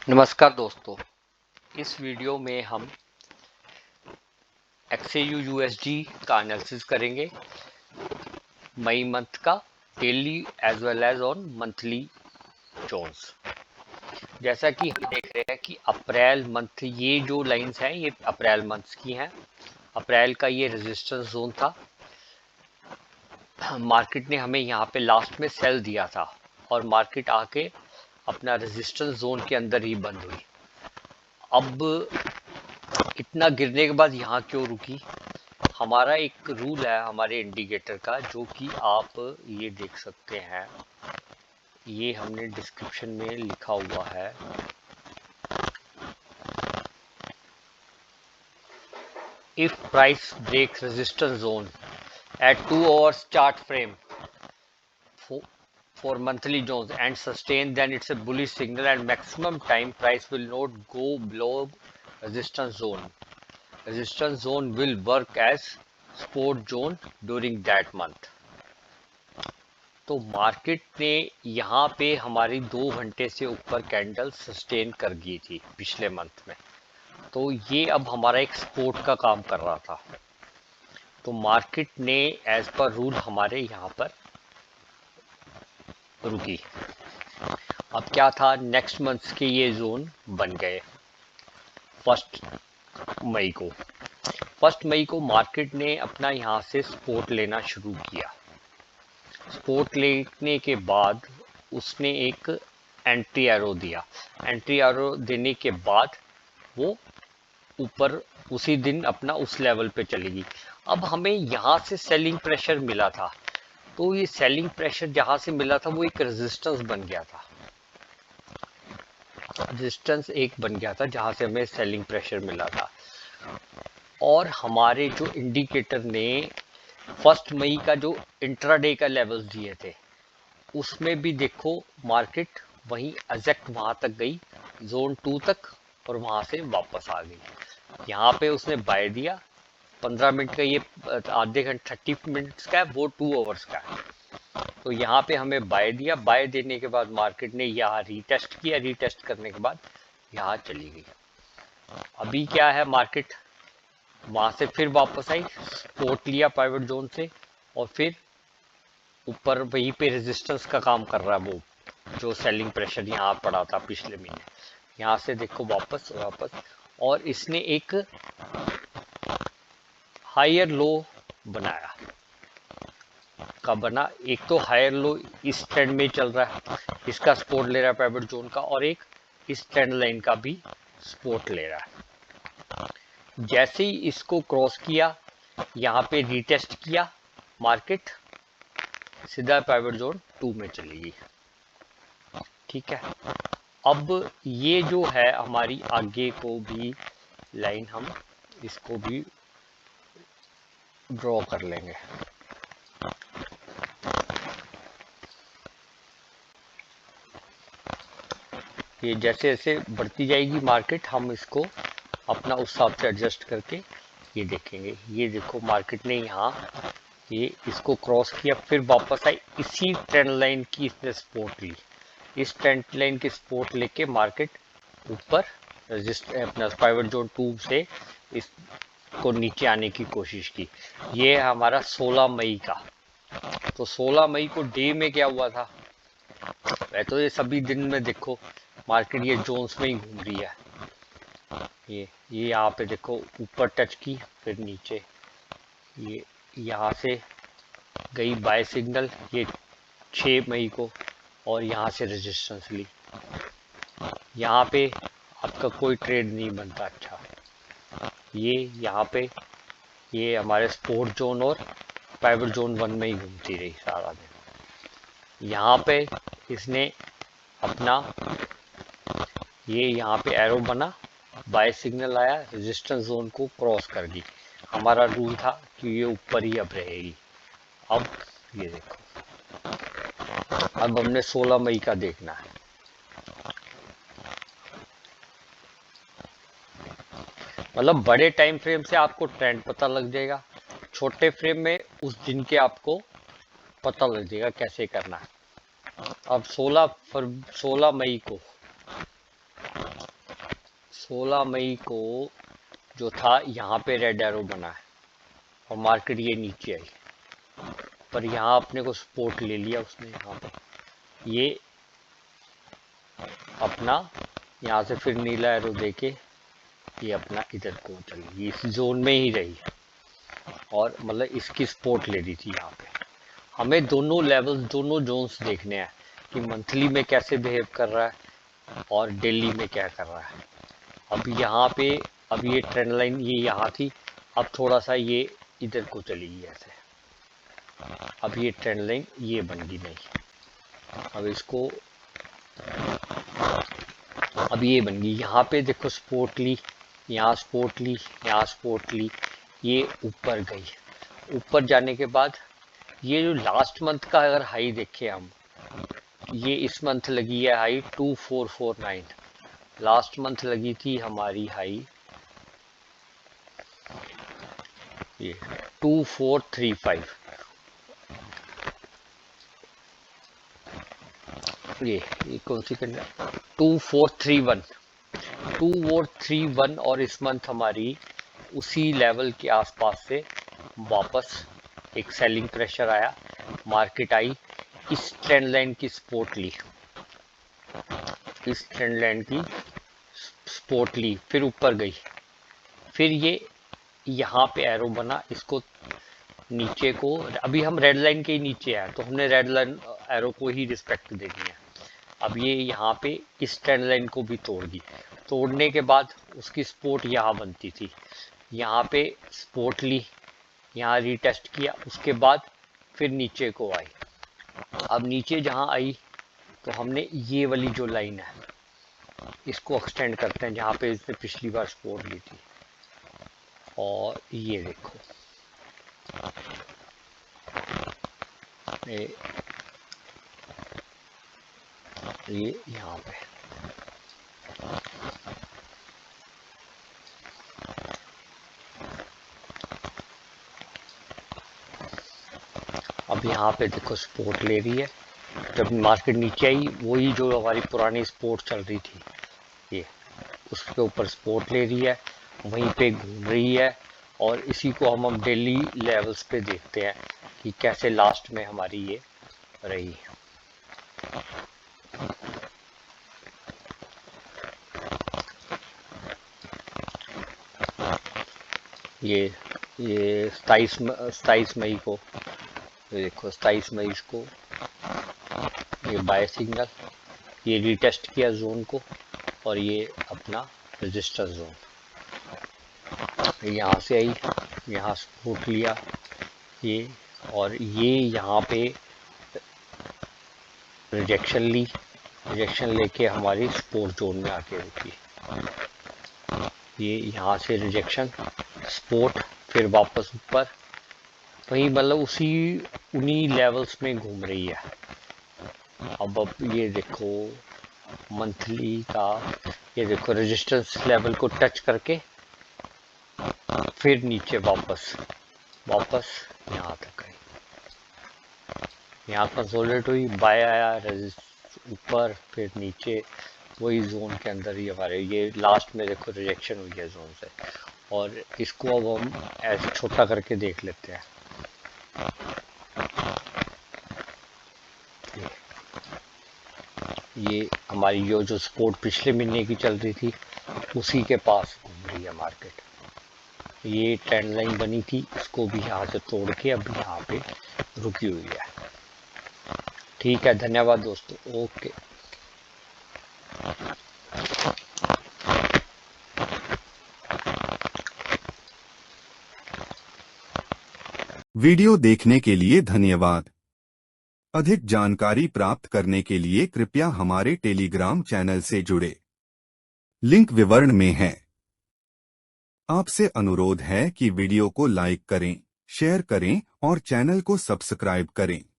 नमस्कार दोस्तों, इस वीडियो में हम XAU USD का एनालिसिस करेंगे मई मंथ का daily as well as on monthly zones. जैसा कि हम देख रहे हैं कि अप्रैल मंथ, ये जो लाइंस हैं ये अप्रैल मंथ की हैं। अप्रैल का ये रेजिस्टेंस जोन था। मार्केट ने हमें यहाँ पे लास्ट में सेल दिया था और मार्केट आके अपना रेजिस्टेंस जोन के अंदर ही बंद हुई। अब इतना गिरने के बाद यहाँ क्यों रुकी? हमारा एक रूल है हमारे इंडिकेटर का, जो कि आप ये देख सकते हैं, ये हमने डिस्क्रिप्शन में लिखा हुआ है। If price break resistance zone at 2 hours chart frame for monthly zones and sustain, then it's a bullish signal and maximum time price will not go below resistance zone. Resistance zone will work as support zone during that month. तो market ने यहाँ पे हमारी 2 घंटे से ऊपर candle sustain कर गई थी पिछले मंथ में, तो ये अब हमारा एक सपोर्ट का काम कर रहा था। तो मार्केट ने एज पर रूल हमारे यहाँ पर रुकी। अब क्या था, नेक्स्ट मंथ के ये जोन बन गए। फर्स्ट मई को मार्केट ने अपना यहाँ से सपोर्ट लेना शुरू किया। सपोर्ट लेने के बाद उसने एक एंट्री एरो दिया। एंट्री एरो देने के बाद वो ऊपर उसी दिन अपना उस लेवल पे चलेगी। अब हमें यहाँ से सेलिंग प्रेशर मिला था, तो ये सेलिंग प्रेशर जहाँ से मिला था वो एक रेजिस्टेंस बन गया था। रेजिस्टेंस एक बन गया था जहाँ से हमें सेलिंग प्रेशर मिला था। और हमारे जो इंडिकेटर ने फर्स्ट मई का जो इंट्राडे का लेवल्स दिए थे, उसमें भी देखो मार्केट वहीं एग्जैक्ट वहां तक गई, जोन 2 तक, और वहां से वापस आ गई। यहाँ पे उसने बाय दिया 15 मिनट का, ये आधे घंटे 30 मिनट्स का है, वो 2 आवर्स का है। तो यहाँ पे हमें बाय दिया। बाय देने के बाद मार्केट ने यहाँ रीटेस्ट किया। रीटेस्ट करने के बाद यहाँ चली गई। अभी क्या है, मार्केट वहां से फिर वापस आई, सपोर्ट लिया प्राइवेट जोन से, और फिर ऊपर वहीं पे रेजिस्टेंस का काम कर रहा है। वो जो सेलिंग प्रेशर यहाँ पड़ा था पिछले महीने, यहाँ से देखो वापस, और इसने एक हायर लो बनाया। का बना, एक तो हायर लो इस ट्रेंड में चल रहा है, इसका सपोर्ट ले रहा है प्राइवेट जोन का, और एक इस ट्रेंड लाइन का भी सपोर्ट ले रहा है। जैसे ही इसको क्रॉस किया, यहाँ पे रीटेस्ट किया, मार्केट सीधा प्राइवेट जोन 2 में चली गई। ठीक है, अब ये जो है हमारी आगे को भी लाइन, हम इसको भी ड्रॉ कर लेंगे। ये जैसे जैसे बढ़ती जाएगी मार्केट, हम इसको अपना उस हिसाब से एडजस्ट करके ये देखेंगे। ये देखो मार्केट ने यहाँ ये इसको क्रॉस किया, फिर वापस आई, इसी ट्रेंड लाइन की इसने सपोर्ट ली। इस ट्रेंड लाइन की सपोर्ट लेके मार्केट ऊपर अपना प्राइवेट जोन 2 से इसको नीचे आने की कोशिश की। ये हमारा 16 मई का। तो 16 मई को डे में क्या हुआ था, वैसे तो ये सभी दिन में देखो मार्केट ये जोन्स में ही घूम रही है। ये यहाँ पे देखो ऊपर टच की, फिर नीचे, ये यहाँ से गई बाय सिग्नल ये 6 मई को, और यहाँ से रेजिस्टेंस ली। यहाँ पे आपका कोई ट्रेड नहीं बनता अच्छा। ये यहाँ पे ये हमारे स्पोर्ट जोन और प्राइवेट जोन 1 में ही घूमती रही सारा दिन। यहाँ पे इसने अपना ये यहाँ पे एरो बना, बाय सिग्नल आया, रेजिस्टेंस जोन को क्रॉस कर दी। हमारा रूल था कि ये ऊपर ही अब रहेगी। अब ये देखो, अब हमने 16 मई का देखना है। मतलब बड़े टाइम फ्रेम से आपको ट्रेंड पता लग जाएगा, छोटे फ्रेम में उस दिन के आपको पता लग जाएगा कैसे करना है। अब 16 मई को 16 मई को जो था यहाँ पे रेड एरो बना है और मार्केट ये नीचे आई, पर यहाँ अपने को सपोर्ट ले लिया उसने। यहाँ पे ये अपना यहाँ से फिर नीला एरो देके ये अपना इधर को चली, इस जोन में ही रही और मतलब इसकी सपोर्ट ले रही थी। यहाँ पे हमें दोनों लेवल्स, दोनों जोन्स देखने हैं कि मंथली में कैसे बिहेव कर रहा है और डेली में क्या कर रहा है। अब यहाँ पे अब ये ट्रेंड लाइन ये यहाँ थी, अब थोड़ा सा ये इधर को चली गई ऐसे, अब ये ट्रेंड लाइन ये बन गई नहीं, अब इसको अब ये बन गई। यहाँ पे देखो सपोर्ट ली, यहाँ सपोर्ट ली, यहाँ सपोर्ट ली, ये ऊपर गई। ऊपर जाने के बाद ये जो लास्ट मंथ का अगर हाई देखें हम, ये इस मंथ लगी है हाई 2449, लास्ट मंथ लगी थी हमारी हाई ये 2435, ये कौन सी करना 2431 और इस मंथ हमारी उसी लेवल के आसपास से वापस एक सेलिंग प्रेशर आया, मार्केट आई, इस ट्रेंड लाइन की सपोर्ट ली, इस ट्रेंड लाइन की सपोर्ट ली, फिर ऊपर गई, फिर ये यहाँ पे एरो बना, इसको नीचे को, अभी हम रेड लाइन के ही नीचे हैं तो हमने रेड लाइन एरो को ही रिस्पेक्ट देनी है। अब ये यहाँ पे इस ट्रेंड लाइन को भी तोड़ दी, तोड़ने के बाद उसकी सपोर्ट यहाँ बनती थी, यहाँ पे सपोर्ट ली, यहाँ रीटेस्ट किया, उसके बाद फिर नीचे को आई। अब नीचे जहाँ आई तो हमने ये वाली जो लाइन है इसको एक्सटेंड करते हैं जहाँ पे इसने पिछली बार सपोर्ट ली थी, और ये देखो ये यहाँ पे अब यहाँ पे देखो सपोर्ट ले रही है। जब मार्केट नीचे आई वही जो हमारी पुरानी सपोर्ट चल रही थी ये, उसके ऊपर सपोर्ट ले रही है, वहीं पे घूम रही है, और इसी को हम डेली लेवल्स पे देखते हैं कि कैसे लास्ट में हमारी ये रही। ये 27 मई को देखो, 27 मई को ये बाय सिग्नल, ये रीटेस्ट किया जोन को, और ये अपना रजिस्टर जोन यहाँ से आई, यहाँ सपोर्ट लिया ये, और ये यहाँ पे रिजेक्शन ली, रिजेक्शन लेके हमारी सपोर्ट जोन में आके रुकी, ये यहाँ से रिजेक्शन, सपोर्ट, फिर वापस ऊपर, वही मतलब उन्हीं लेवल्स में घूम रही है। अब ये देखो मंथली का, ये देखो रेजिस्टेंस लेवल को टच करके फिर नीचे वापस यहाँ तक आई, यहाँ कंसोलिडेट हुई, बाय आया, ऊपर, फिर नीचे, वही जोन के अंदर ही हमारे ये लास्ट में देखो रिजेक्शन हुई है जोन से। और इसको अब हम ऐसे छोटा करके देख लेते हैं, ये हमारी जो सपोर्ट पिछले महीने की चल रही थी उसी के पास घूम रही है मार्केट। ये ट्रेंड लाइन बनी थी, इसको भी यहाँ से तोड़ के अब यहाँ पे रुकी हुई है। ठीक है, धन्यवाद दोस्तों, ओके। वीडियो देखने के लिए धन्यवाद। अधिक जानकारी प्राप्त करने के लिए कृपया हमारे टेलीग्राम चैनल से जुड़े, लिंक विवरण में है। आपसे अनुरोध है कि वीडियो को लाइक करें, शेयर करें और चैनल को सब्सक्राइब करें।